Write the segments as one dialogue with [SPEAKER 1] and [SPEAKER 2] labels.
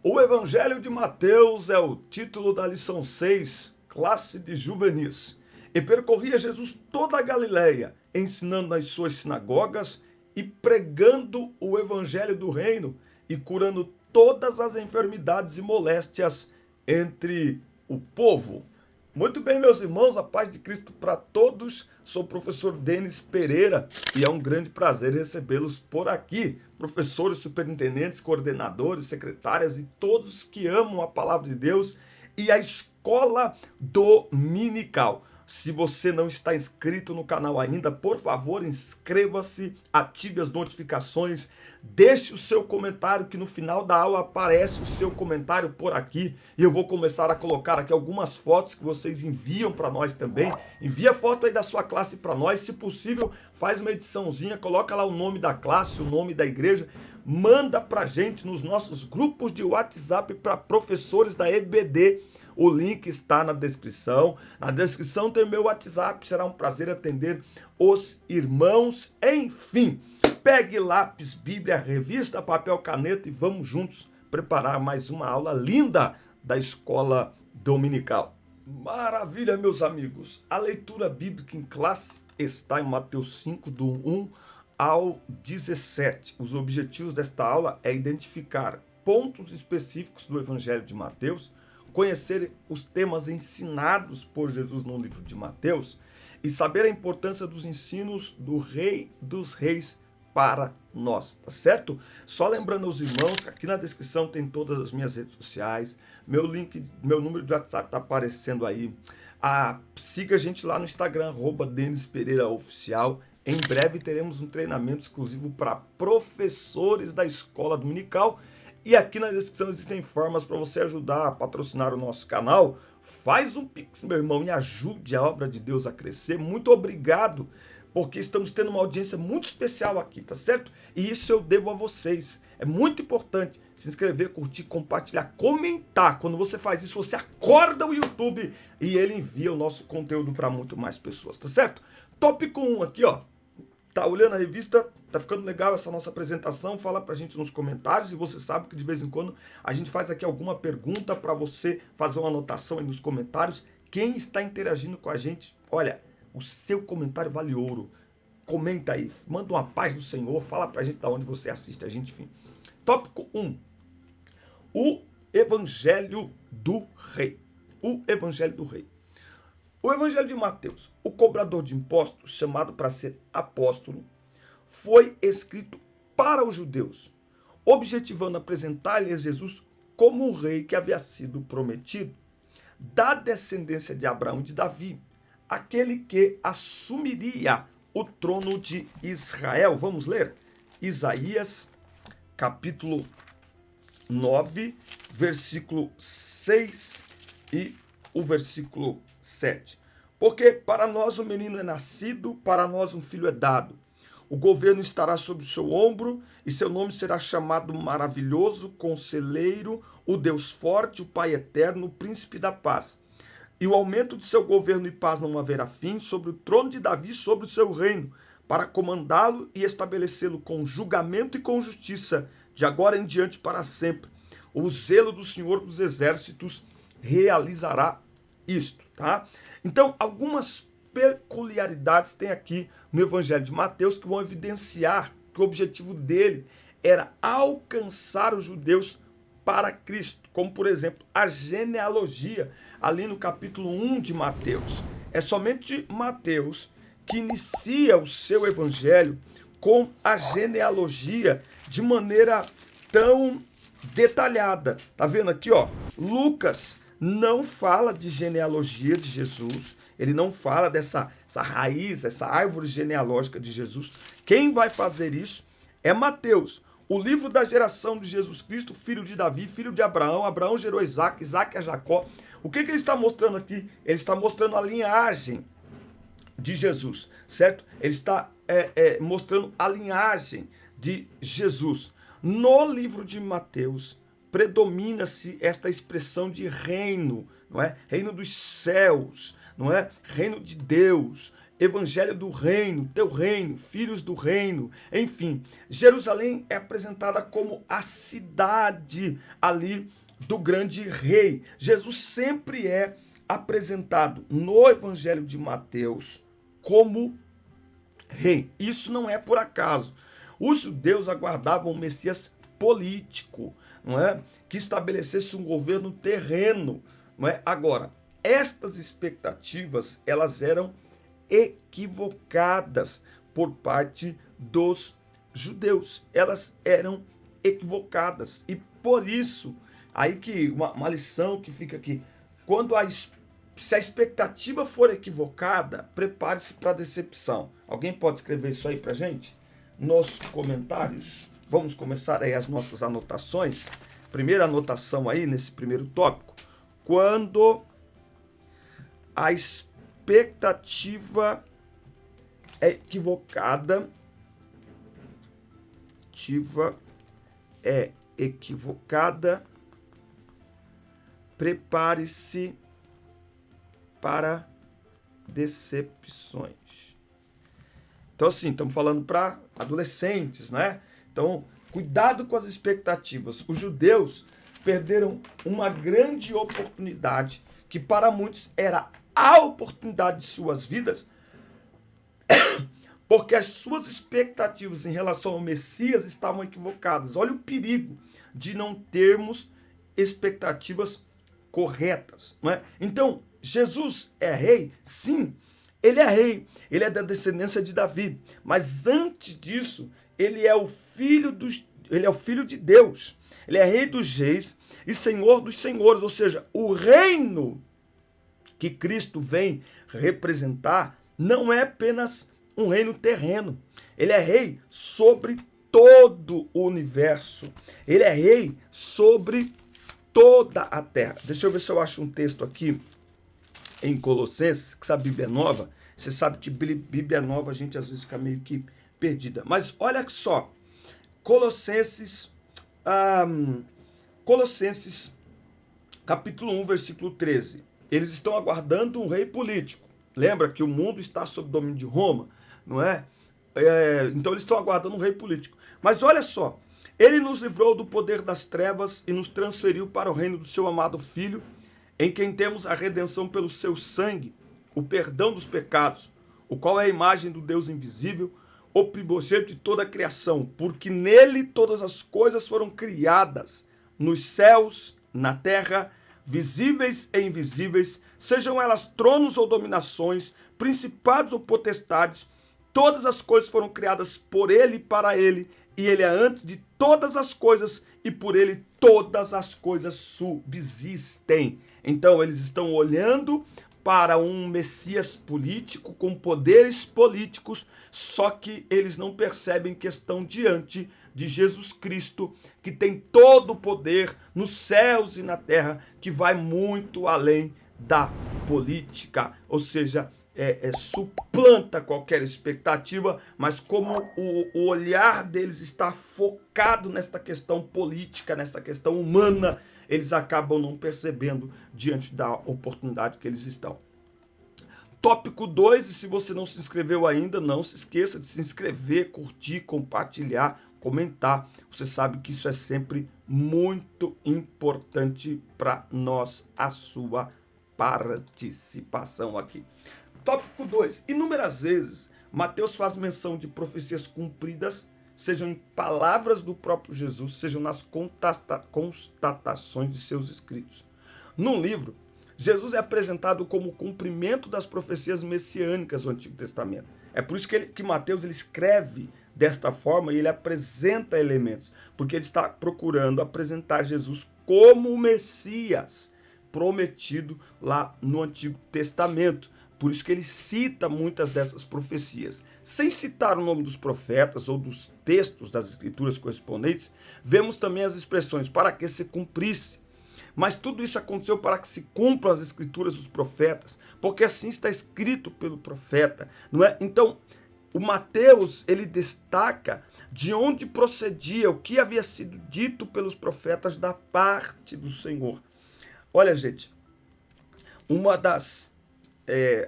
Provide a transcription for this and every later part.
[SPEAKER 1] O Evangelho de Mateus é o título da lição 6, classe de juvenis. E percorria Jesus toda a Galileia, ensinando nas suas sinagogas e pregando o Evangelho do reino e curando todas as enfermidades e moléstias entre o povo. Muito bem, meus irmãos, a paz de Cristo para todos. Sou o professor Denis Pereira e é um grande prazer recebê-los por aqui. Professores, superintendentes, coordenadores, secretárias e todos que amam a palavra de Deus e a escola dominical. Se você não está inscrito no canal ainda, por favor, inscreva-se, ative as notificações, deixe o seu comentário, que no final da aula aparece o seu comentário por aqui. E eu vou começar a colocar aqui algumas fotos que vocês enviam para nós também. Envia foto aí da sua classe para nós, se possível, faz uma ediçãozinha, coloca lá o nome da classe, o nome da igreja, manda para gente nos nossos grupos de WhatsApp para professores da EBD. O link está na descrição. Na descrição tem o meu WhatsApp. Será um prazer atender os irmãos. Enfim, pegue lápis, bíblia, revista, papel, caneta e vamos juntos preparar mais uma aula linda da escola dominical. Maravilha, meus amigos. A leitura bíblica em classe está em Mateus 5, do 1 ao 17. Os objetivos desta aula é identificar pontos específicos do Evangelho de Mateus, conhecer os temas ensinados por Jesus no livro de Mateus e saber a importância dos ensinos do Rei dos Reis para nós, tá certo? Só lembrando aos irmãos que aqui na descrição tem todas as minhas redes sociais, meu link, meu número de WhatsApp tá aparecendo aí. Siga a gente lá no Instagram, @DenisPereiraOficial. Em breve teremos um treinamento exclusivo para professores da escola dominical. E aqui na descrição existem formas para você ajudar a patrocinar o nosso canal. Faz um pix, meu irmão, e ajude a obra de Deus a crescer. Muito obrigado, porque estamos tendo uma audiência muito especial aqui, tá certo? E isso eu devo a vocês. É muito importante se inscrever, curtir, compartilhar, comentar. Quando você faz isso, você acorda o YouTube e ele envia o nosso conteúdo para muito mais pessoas, tá certo? Tópico 1 aqui, ó. Tá olhando a revista? Tá ficando legal essa nossa apresentação? Fala pra gente nos comentários. E você sabe que de vez em quando a gente faz aqui alguma pergunta para você fazer uma anotação aí nos comentários. Quem está interagindo com a gente, olha, o seu comentário vale ouro. Comenta aí, manda uma paz do Senhor, fala pra gente de onde você assiste a gente, enfim. Tópico 1. O Evangelho do Rei. O Evangelho do Rei. O Evangelho de Mateus, o cobrador de impostos, chamado para ser apóstolo, foi escrito para os judeus, objetivando apresentar-lhes Jesus como o rei que havia sido prometido, da descendência de Abraão e de Davi, aquele que assumiria o trono de Israel. Vamos ler? Isaías, capítulo 9, versículo 6 e o versículo 7. Porque para nós um menino é nascido, para nós um filho é dado. O governo estará sobre o seu ombro e seu nome será chamado Maravilhoso, Conselheiro, o Deus Forte, o Pai Eterno, o Príncipe da Paz. E o aumento de seu governo e paz não haverá fim sobre o trono de Davi e sobre o seu reino, para comandá-lo e estabelecê-lo com julgamento e com justiça, de agora em diante para sempre. O zelo do Senhor dos Exércitos realizará isto, tá? Então, algumas peculiaridades tem aqui no Evangelho de Mateus que vão evidenciar que o objetivo dele era alcançar os judeus para Cristo, como por exemplo a genealogia ali no capítulo 1 de Mateus. É somente Mateus que inicia o seu evangelho com a genealogia de maneira tão detalhada. Tá vendo aqui, ó? Lucas não fala de genealogia de Jesus, ele não fala dessa raiz, essa árvore genealógica de Jesus. Quem vai fazer isso é Mateus, o livro da geração de Jesus Cristo, filho de Davi, filho de Abraão. Abraão gerou Isaac, Isaac a Jacó. O que ele está mostrando aqui? Ele está mostrando a linhagem de Jesus, certo? Ele está mostrando a linhagem de Jesus. No livro de Mateus, predomina-se esta expressão de reino, não é? Reino dos céus, não é? Reino de Deus. evangelho do reino, teu reino, filhos do reino, enfim. Jerusalém é apresentada como a cidade ali do grande rei. Jesus sempre é apresentado no evangelho de Mateus como rei. Isso não é por acaso. Os judeus aguardavam um Messias político, não é? Que estabelecesse um governo terreno, não é? Agora, estas expectativas, elas eram equivocadas por parte dos judeus. Elas eram equivocadas. E por isso, aí que uma lição que fica aqui, se a expectativa for equivocada, prepare-se para a decepção. Alguém pode escrever isso aí para gente? Nos comentários. Vamos começar aí as nossas anotações. Primeira anotação aí, nesse primeiro tópico. Quando a expectativa é equivocada, prepare-se para decepções. Então, assim, estamos falando para adolescentes, né? Então, cuidado com as expectativas. Os judeus perderam uma grande oportunidade, que para muitos era a oportunidade de suas vidas, porque as suas expectativas em relação ao Messias estavam equivocadas. Olha o perigo de não termos expectativas corretas, não é? Então, Jesus é rei? Sim, ele é rei. Ele é da descendência de Davi. Mas antes disso, ele é o filho de Deus. Ele é rei dos reis e senhor dos senhores. Ou seja, o reino que Cristo vem representar não é apenas um reino terreno. Ele é rei sobre todo o universo. Ele é rei sobre toda a terra. Deixa eu ver se eu acho um texto aqui em Colossenses, que essa Bíblia é nova. Você sabe que Bíblia é nova, a gente às vezes fica meio que perdida. Mas olha só, Colossenses capítulo 1, versículo 13. Eles estão aguardando um rei político. Lembra que o mundo está sob domínio de Roma, não é? Então eles estão aguardando um rei político. Mas olha só, ele nos livrou do poder das trevas e nos transferiu para o reino do seu amado Filho, em quem temos a redenção pelo seu sangue, o perdão dos pecados, o qual é a imagem do Deus invisível, o primogênito de toda a criação, porque nele todas as coisas foram criadas, nos céus, na terra, visíveis e invisíveis, sejam elas tronos ou dominações, principados ou potestades, todas as coisas foram criadas por ele e para ele, e ele é antes de todas as coisas, e por ele todas as coisas subsistem. Então eles estão olhando para um Messias político com poderes políticos, só que eles não percebem que estão diante de Jesus Cristo, que tem todo o poder nos céus e na terra, que vai muito além da política, ou seja, suplanta qualquer expectativa, mas como o olhar deles está focado nesta questão política, nessa questão humana, eles acabam não percebendo diante da oportunidade que eles estão. Tópico 2, e se você não se inscreveu ainda, não se esqueça de se inscrever, curtir, compartilhar, comentar. Você sabe que isso é sempre muito importante para nós, a sua participação aqui. Tópico 2. Inúmeras vezes, Mateus faz menção de profecias cumpridas, sejam em palavras do próprio Jesus, sejam nas constatações de seus escritos. No livro, Jesus é apresentado como o cumprimento das profecias messiânicas do Antigo Testamento. É por isso que Mateus ele escreve desta forma e ele apresenta elementos, porque ele está procurando apresentar Jesus como o Messias prometido lá no Antigo Testamento. Por isso que ele cita muitas dessas profecias. Sem citar o nome dos profetas ou dos textos das escrituras correspondentes, vemos também as expressões para que se cumprisse. Mas tudo isso aconteceu para que se cumpram as escrituras dos profetas, porque assim está escrito pelo profeta, não é? Então, o Mateus, ele destaca de onde procedia, o que havia sido dito pelos profetas da parte do Senhor. Olha, gente, uma das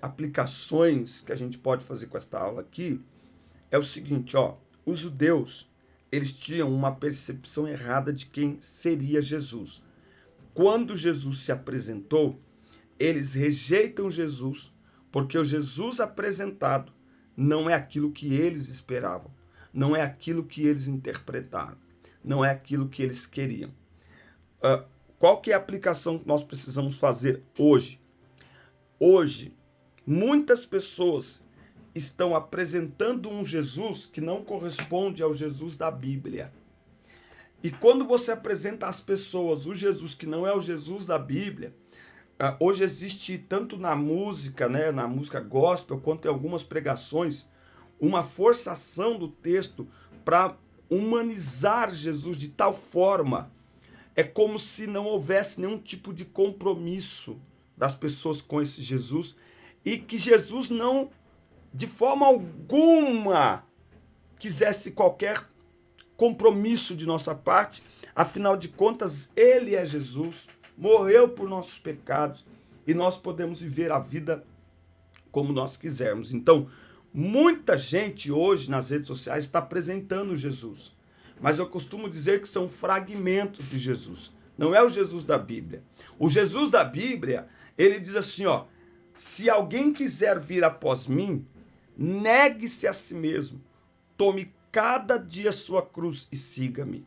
[SPEAKER 1] aplicações que a gente pode fazer com esta aula aqui é o seguinte, ó. Os judeus, eles tinham uma percepção errada de quem seria Jesus. Quando Jesus se apresentou, eles rejeitam Jesus porque o Jesus apresentado não é aquilo que eles esperavam, não é aquilo que eles interpretaram, não é aquilo que eles queriam. Qual que é a aplicação que nós precisamos fazer hoje? Hoje, muitas pessoas estão apresentando um Jesus que não corresponde ao Jesus da Bíblia. E quando você apresenta às pessoas o Jesus que não é o Jesus da Bíblia, hoje existe tanto na música, né, na música gospel, quanto em algumas pregações, uma forçação do texto para humanizar Jesus de tal forma, é como se não houvesse nenhum tipo de compromisso das pessoas com esse Jesus, e que Jesus não, de forma alguma, quisesse qualquer compromisso de nossa parte. Afinal de contas, ele é Jesus, morreu por nossos pecados e nós podemos viver a vida como nós quisermos. Então, muita gente hoje nas redes sociais está apresentando Jesus, mas eu costumo dizer que são fragmentos de Jesus. Não é o Jesus da Bíblia. O Jesus da Bíblia, ele diz assim, ó: se alguém quiser vir após mim, negue-se a si mesmo, tome cada dia sua cruz e siga-me.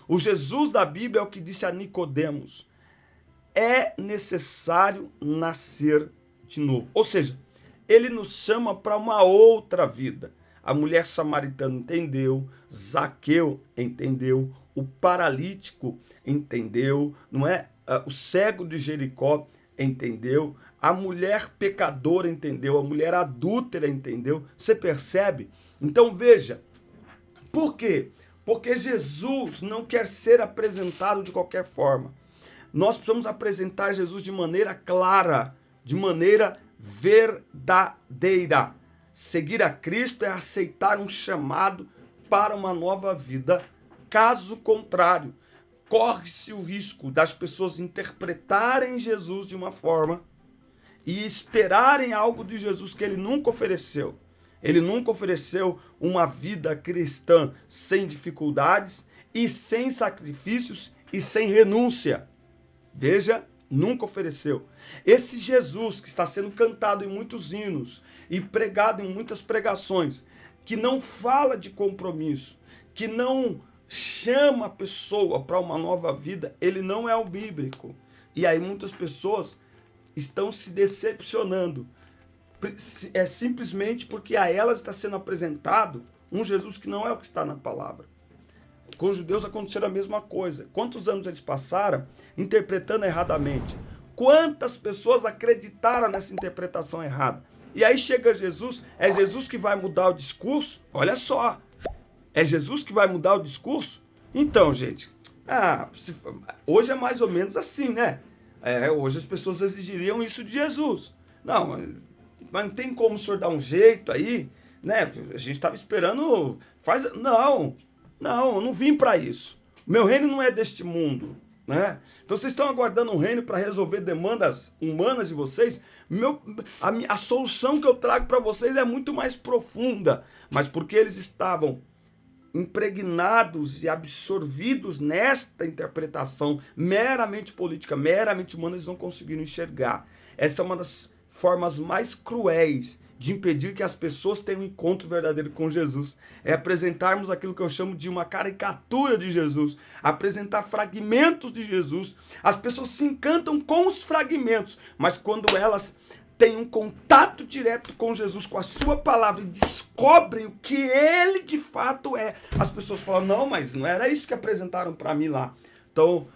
[SPEAKER 1] O Jesus da Bíblia é o que disse a Nicodemos: é necessário nascer de novo. Ou seja, ele nos chama para uma outra vida. A mulher samaritana entendeu, Zaqueu entendeu, o paralítico entendeu, não é? O cego de Jericó entendeu, a mulher pecadora entendeu, a mulher adúltera entendeu. Você percebe? Então veja, por quê? Porque Jesus não quer ser apresentado de qualquer forma. Nós precisamos apresentar Jesus de maneira clara, de maneira verdadeira. Seguir a Cristo é aceitar um chamado para uma nova vida. Caso contrário, corre-se o risco das pessoas interpretarem Jesus de uma forma e esperarem algo de Jesus que ele nunca ofereceu. Ele nunca ofereceu uma vida cristã sem dificuldades e sem sacrifícios e sem renúncia. Veja, nunca ofereceu. Esse Jesus que está sendo cantado em muitos hinos e pregado em muitas pregações, que não fala de compromisso, que não chama a pessoa para uma nova vida, ele não é o bíblico. E aí muitas pessoas estão se decepcionando. É simplesmente porque a elas está sendo apresentado um Jesus que não é o que está na palavra. Com os judeus aconteceu a mesma coisa. Quantos anos eles passaram interpretando erradamente? Quantas pessoas acreditaram nessa interpretação errada? E aí chega Jesus, é Jesus que vai mudar o discurso? Olha só, é Jesus que vai mudar o discurso? Então, gente, hoje é mais ou menos assim, né? Hoje as pessoas exigiriam isso de Jesus. Não, mas não tem como o senhor dar um jeito aí, né? A gente estava esperando, Não, eu não vim para isso. Meu reino não é deste mundo, né? Então vocês estão aguardando um reino para resolver demandas humanas de vocês? A solução que eu trago para vocês é muito mais profunda, mas porque eles estavam impregnados e absorvidos nesta interpretação meramente política, meramente humana, eles não conseguiram enxergar. Essa é uma das formas mais cruéis de impedir que as pessoas tenham um encontro verdadeiro com Jesus. É apresentarmos aquilo que eu chamo de uma caricatura de Jesus, apresentar fragmentos de Jesus. As pessoas se encantam com os fragmentos, mas quando elas têm um contato direto com Jesus, com a sua palavra, e descobrem o que ele de fato é, as pessoas falam: não, mas não era isso que apresentaram para mim lá. Então,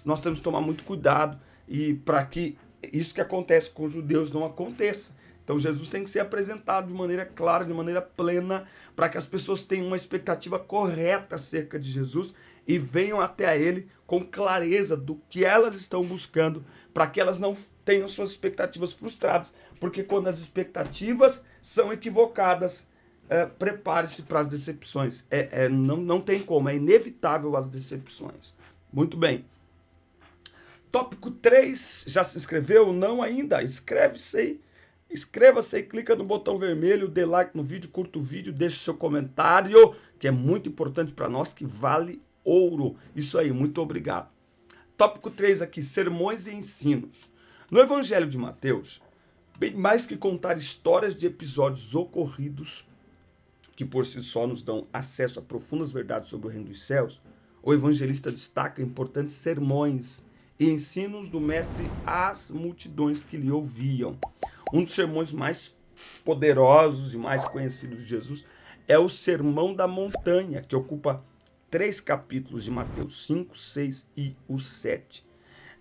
[SPEAKER 1] nós temos que tomar muito cuidado e para que isso que acontece com os judeus não aconteça. Então Jesus tem que ser apresentado de maneira clara, de maneira plena, para que as pessoas tenham uma expectativa correta acerca de Jesus e venham até ele com clareza do que elas estão buscando, para que elas não tenham suas expectativas frustradas, porque quando as expectativas são equivocadas, prepare-se para as decepções. Não tem como, é inevitável as decepções. Muito bem. Tópico 3, já se inscreveu? Não ainda? Inscreve-se aí. Inscreva-se e clica no botão vermelho, dê like no vídeo, curta o vídeo, deixe seu comentário, que é muito importante para nós, que vale ouro. Isso aí, muito obrigado. Tópico 3 aqui, sermões e ensinos. No Evangelho de Mateus, bem mais que contar histórias de episódios ocorridos, que por si só nos dão acesso a profundas verdades sobre o reino dos céus, o evangelista destaca importantes sermões e ensinos do mestre às multidões que lhe ouviam. Um dos sermões mais poderosos e mais conhecidos de Jesus é o Sermão da Montanha, que ocupa 3 capítulos de Mateus 5, 6 e o 7.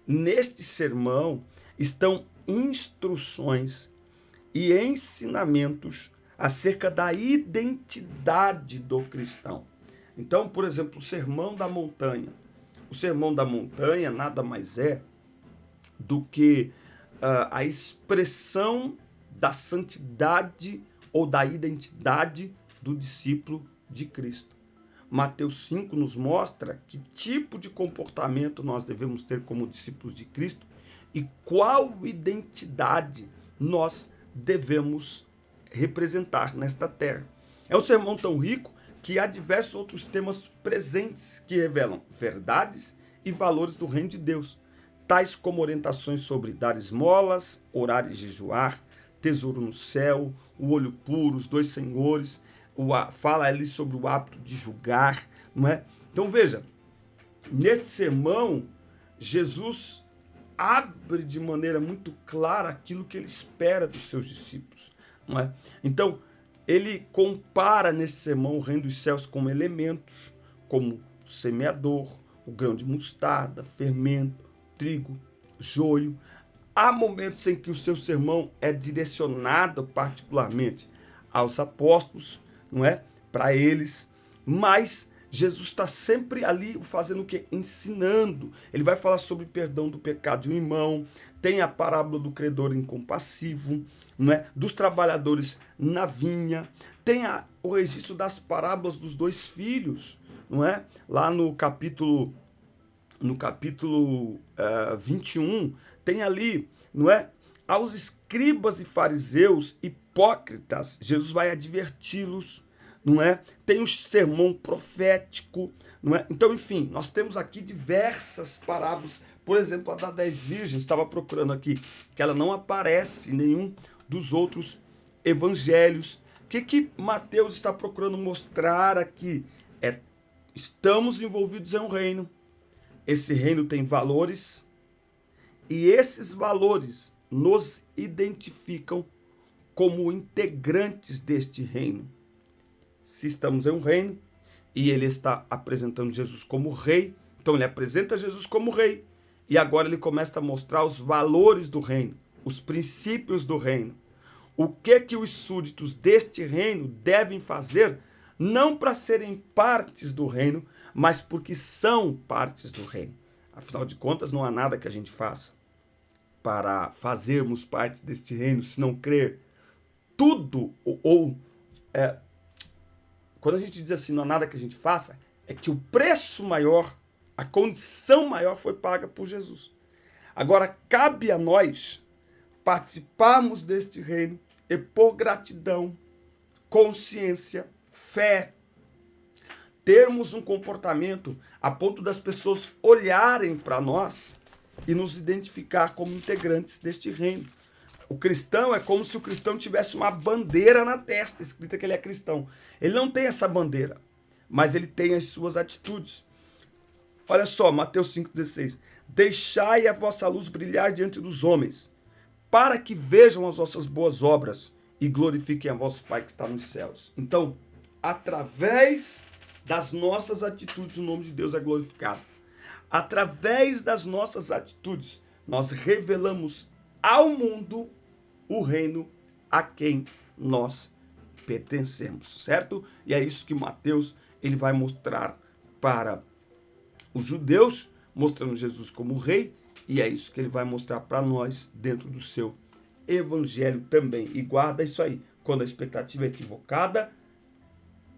[SPEAKER 1] Neste sermão estão instruções e ensinamentos acerca da identidade do cristão. Então, por exemplo, o Sermão da Montanha. O Sermão da Montanha nada mais é do que a expressão da santidade ou da identidade do discípulo de Cristo. Mateus 5 nos mostra que tipo de comportamento nós devemos ter como discípulos de Cristo e qual identidade nós devemos representar nesta terra. É um sermão tão rico que há diversos outros temas presentes que revelam verdades e valores do reino de Deus, tais como orientações sobre dar esmolas, orar e jejuar, tesouro no céu, o olho puro, os 2 senhores, fala ali sobre o hábito de julgar, não é? Então veja, nesse sermão, Jesus abre de maneira muito clara aquilo que ele espera dos seus discípulos, não é? Então, ele compara nesse sermão o reino dos céus com elementos, como o semeador, o grão de mostarda, fermento, trigo, joio. Há momentos em que o seu sermão é direcionado particularmente aos apóstolos, não é? Para eles, mas Jesus está sempre ali fazendo o quê? Ensinando. Ele vai falar sobre perdão do pecado de um irmão, tem a parábola do credor incompassivo, não é? Dos trabalhadores na vinha, tem o registro das parábolas dos 2 filhos, não é? Lá no capítulo 21, tem ali, não é? Aos escribas e fariseus hipócritas, Jesus vai adverti-los, não é? Tem um sermão profético, não é? Então, enfim, nós temos aqui diversas parábolas. Por exemplo, a das 10 virgens, estava procurando aqui, que ela não aparece em nenhum dos outros evangelhos. O que Mateus está procurando mostrar aqui? Estamos envolvidos em um reino. Esse reino tem valores e esses valores nos identificam como integrantes deste reino. Se estamos em um reino e ele está apresentando Jesus como rei, então ele apresenta Jesus como rei e agora ele começa a mostrar os valores do reino, os princípios do reino. O que os súditos deste reino devem fazer, não para serem partes do reino, mas porque são partes do reino. Afinal de contas, não há nada que a gente faça para fazermos parte deste reino, se não crer. Tudo, quando a gente diz assim, não há nada que a gente faça, é que o preço maior, a condição maior foi paga por Jesus. Agora, cabe a nós participarmos deste reino e por gratidão, consciência, fé, termos um comportamento a ponto das pessoas olharem para nós e nos identificar como integrantes deste reino. O cristão é como se o cristão tivesse uma bandeira na testa, escrita que ele é cristão. Ele não tem essa bandeira, mas ele tem as suas atitudes. Olha só, Mateus 5,16. Deixai a vossa luz brilhar diante dos homens, para que vejam as vossas boas obras e glorifiquem a vosso Pai que está nos céus. Então, através das nossas atitudes, o nome de Deus é glorificado. Através das nossas atitudes, nós revelamos ao mundo o reino a quem nós pertencemos, certo? E é isso que Mateus ele vai mostrar para os judeus, mostrando Jesus como rei, e é isso que ele vai mostrar para nós dentro do seu evangelho também. E guarda isso aí, quando a expectativa é equivocada,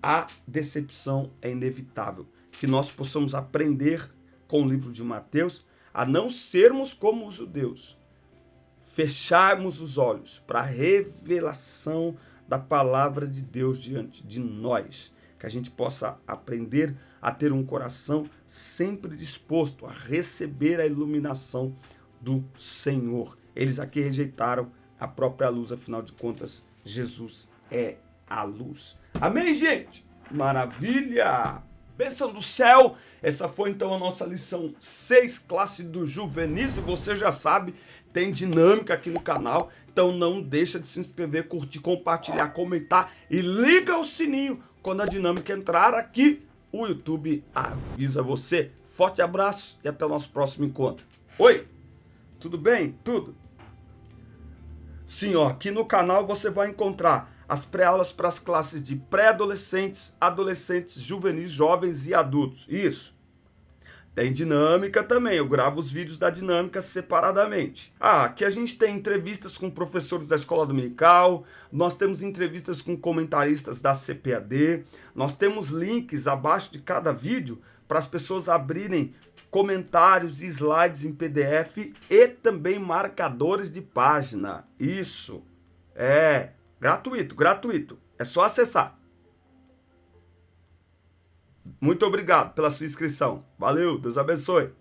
[SPEAKER 1] a decepção é inevitável. Que nós possamos aprender com o livro de Mateus a não sermos como os judeus, fecharmos os olhos para a revelação da palavra de Deus diante de nós. Que a gente possa aprender a ter um coração sempre disposto a receber a iluminação do Senhor. Eles aqui rejeitaram a própria luz, afinal de contas, Jesus é a luz. Amém, gente? Maravilha! Bênção do céu! Essa foi então a nossa lição 6, classe do juvenis. Você já sabe, tem dinâmica aqui no canal, então não deixa de se inscrever, curtir, compartilhar, comentar e liga o sininho. Quando a dinâmica entrar aqui, o YouTube avisa você. Forte abraço e até o nosso próximo encontro. Oi, tudo bem? Tudo? Sim, ó, aqui no canal você vai encontrar as pré-aulas para as classes de pré-adolescentes, adolescentes, juvenis, jovens e adultos. Isso. Tem dinâmica também, eu gravo os vídeos da dinâmica separadamente. Aqui a gente tem entrevistas com professores da escola dominical, nós temos entrevistas com comentaristas da CPAD, nós temos links abaixo de cada vídeo para as pessoas abrirem comentários e slides em PDF e também marcadores de página. Isso. Gratuito. É só acessar. Muito obrigado pela sua inscrição. Valeu, Deus abençoe.